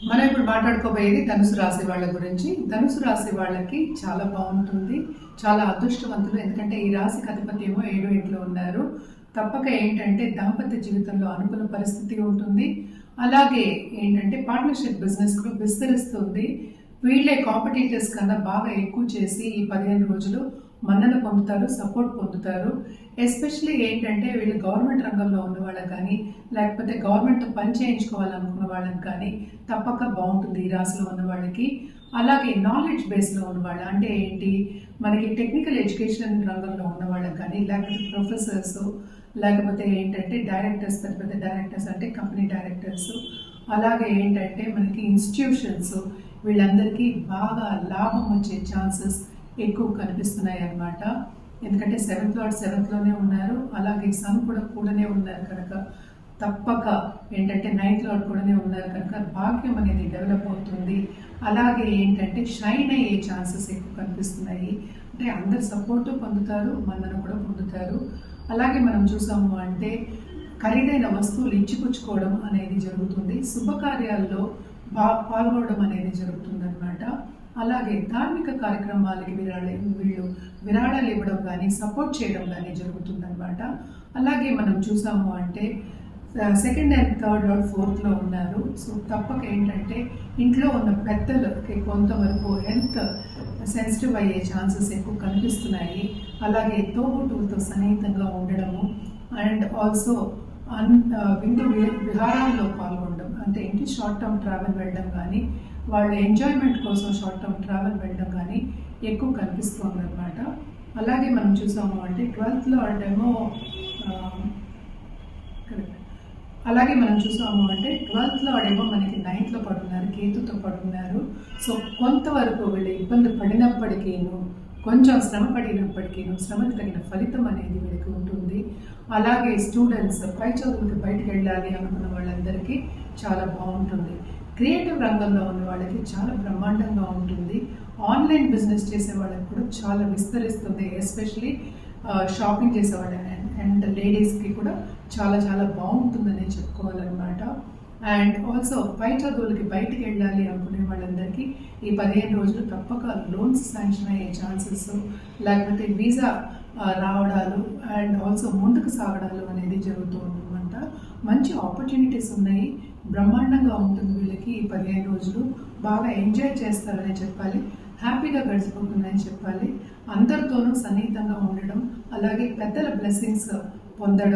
మనం ఇప్పుడు మాట్లాడుకోబోయేది ధనుసు రాశి వాళ్ళ గురించి. ధనుసు రాశి వాళ్ళకి చాలా బాగుంటుంది, చాలా అదృష్టవంతులు. ఎందుకంటే ఈ రాశికి అధిపతి ఏమో 7వ ఇంట్లో ఉన్నారు. తప్పక ఏంటంటే దాంపత్య జీవితంలో అనుకూల పరిస్థితి ఉంటుంది. అలాగే ఏంటంటే పార్ట్నర్షిప్ బిజినెస్ కూడా విస్తరిస్తుంది. వీళ్ళే కాంపిటీటర్స్ కన్నా బాగా ఎక్కువ చేసి ఈ 15 రోజులు మన్నన పొందుతారు, సపోర్ట్ పొందుతారు. ఎస్పెషలీ ఏంటంటే వీళ్ళు గవర్నమెంట్ రంగంలో ఉన్న వాళ్ళకి కానీ, లేకపోతే గవర్నమెంట్తో పని చేయించుకోవాలనుకున్న వాళ్ళకి కానీ తప్పక బాగుంటుంది ఈ రాశిలో ఉన్న వాళ్ళకి. అలాగే నాలెడ్జ్ బేస్లో ఉన్న వాళ్ళు అంటే ఏంటి, మనకి టెక్నికల్ ఎడ్యుకేషన్ రంగంలో ఉన్న వాళ్ళకి కానీ, లేకపోతే ప్రొఫెసర్స్, లేకపోతే ఏంటంటే డైరెక్టర్స్, పెద్ద పెద్ద డైరెక్టర్స్ అంటే కంపెనీ డైరెక్టర్స్, అలాగే ఏంటంటే మనకి ఇన్స్టిట్యూషన్స్, వీళ్ళందరికీ బాగా లాభం వచ్చే ఛాన్సెస్ ఎక్కువ కనిపిస్తున్నాయి అన్నమాట. ఎందుకంటే 7th లార్డ్ 7th లోనే ఉన్నారు, అలాగే సన్ కూడా కూడానే ఉన్నారు కనుక తప్పక ఏంటంటే 9th లార్డ్ కూడానే ఉన్నారు కనుక భాగ్యం అనేది డెవలప్ అవుతుంది. అలాగే ఏంటంటే షైన్ అయ్యే ఛాన్సెస్ ఎక్కువ కనిపిస్తున్నాయి. అంటే అందరు సపోర్టు పొందుతారు, మన్నను కూడా పొందుతారు. అలాగే మనం చూసాము అంటే ఖరీదైన వస్తువులు ఇచ్చిపుచ్చుకోవడం అనేది జరుగుతుంది. శుభకార్యాల్లో పాల్గొనడం అనేది జరుగుతుంది అనమాట. అలాగే ధార్మిక కార్యక్రమాలకి వీళ్ళు విరాళాలు ఇవ్వడం కానీ, సపోర్ట్ చేయడం కానీ జరుగుతుందన్నమాట. అలాగే మనం చూసాము అంటే 2nd and 3rd lord 4th లో ఉన్నారు. సో తప్పక ఏంటంటే ఇంట్లో ఉన్న పెద్దలకి కొంతవరకు హెల్త్ సెన్సిటివ్ అయ్యే ఛాన్సెస్ ఎక్కువ కనిపిస్తున్నాయి. అలాగే తోబుట్టువులతో సన్నిహితంగా ఉండడము అండ్ ఆల్సో విందు విహారాల్లో పాల్గొనడం అంటే ఏంటి షార్ట్ టర్మ్ ట్రావెల్ వెళ్ళడం కానీ, వాళ్ళ ఎంజాయ్మెంట్ కోసం షార్ట్ టర్మ్ ట్రావెల్ వెళ్ళడం కానీ ఎక్కువ కనిపిస్తుంది అనమాట. అలాగే మనం చూసాము అంటే 12th లార్డ్ ఏమో అలాగే మనం చూసాము అంటే 12th లార్డ్ ఏమో మనకి 9th లో పడున్నారు, కేతుతో పడున్నారు. సో కొంతవరకు వీళ్ళు ఇబ్బంది పడినప్పటికీను, కొంచెం శ్రమ పడినప్పటికీను శ్రమకి తగిన ఫలితం అనేది వీళ్ళకి ఉంటుంది. అలాగే స్టూడెంట్స్ పై చదువులకి బయటకు వెళ్ళాలి అనుకున్న వాళ్ళందరికీ చాలా బాగుంటుంది. క్రియేటివ్ రంగంలో ఉన్న వాళ్ళకి చాలా బ్రహ్మాండంగా ఉంటుంది. ఆన్లైన్ బిజినెస్ చేసే వాళ్ళకి కూడా చాలా విస్తరిస్తుంది. ఎస్పెషలీ షాపింగ్ చేసేవాళ్ళు అండ్ లేడీస్కి కూడా చాలా చాలా బాగుంటుందని చెప్పుకోవాలన్నమాట. అండ్ ఆల్సో పై చదువులకి బయటికి వెళ్ళాలి అనుకునే వాళ్ళందరికీ ఈ 15 రోజులు తప్పక లోన్స్ శాంక్షన్ అయ్యే ఛాన్సెస్, లేకపోతే వీసా రావడాలు అండ్ ఆల్సో ముందుకు సాగడాలు అనేది జరుగుతూ ఉందన్నమాట. మంచి ఆపర్చునిటీస్ ఉన్నాయి, బ్రహ్మాండంగా ఉంటుంది వీళ్ళకి. ఈ 15 రోజులు బాగా ఎంజాయ్ చేస్తారని చెప్పాలి, హ్యాపీగా గడిచిపోతుందని చెప్పాలి. అందరితోనూ సన్నిహితంగా ఉండడం, అలాగే పెద్దల బ్లెస్సింగ్స్ పొందడం